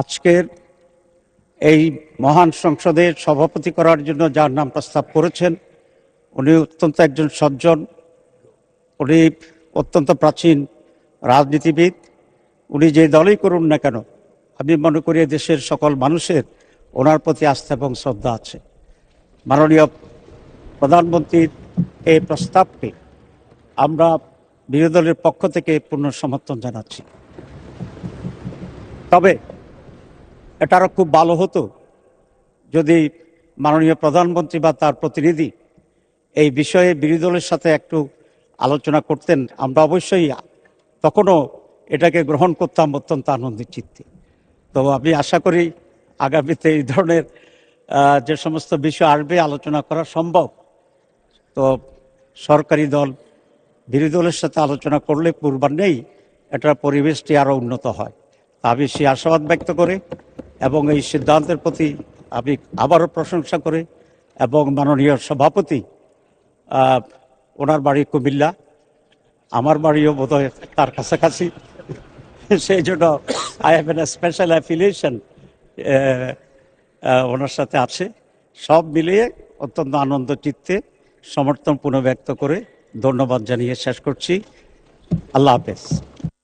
আজকের এই মহান সংসদের সভাপতি করার জন্য যার নাম প্রস্তাব করেছেন, উনি অত্যন্ত একজন সজ্জন, উনি অত্যন্ত প্রাচীন রাজনীতিবিদ। উনি যে দলই করুন না কেন, আমি মনে করি দেশের সকল মানুষের ওনার প্রতি আস্থা এবং শ্রদ্ধা আছে। মাননীয় প্রধানমন্ত্রীর এই প্রস্তাবকে আমরা বিরোধী দলের পক্ষ থেকে পূর্ণ সমর্থন জানাচ্ছি। তবে এটা আরও খুব ভালো হতো যদি মাননীয় প্রধানমন্ত্রী বা তার প্রতিনিধি এই বিষয়ে বিরোধী দলের সাথে একটু আলোচনা করতেন। আমরা অবশ্যই তখনও এটাকে গ্রহণ করতাম অত্যন্ত আনন্দের চিত্তে। তো আমি আশা করি আগামীতে এই ধরনের যে সমস্ত বিষয় আসবে আলোচনা করা সম্ভব। তো সরকারি দল বিরোধী দলের সাথে আলোচনা করলে পূর্বান্নেই এটার পরিবেশটি আরও উন্নত হয়। আমি সেই আশাবাদ ব্যক্ত করে এবং এই সিদ্ধান্তের প্রতি আমি আবারও প্রশংসা করে, এবং মাননীয় সভাপতি ওনার বাড়ি কুমিল্লা, আমার বাড়িও বোধহয় তার কাছাকাছি, সেই জন্য I have an special affiliation ওনার সাথে আছে। সব মিলিয়ে অত্যন্ত আনন্দ চিত্তে সমর্থন পুনঃ ব্যক্ত করে ধন্যবাদ জানিয়ে শেষ করছি। আল্লাহ হাফেজ।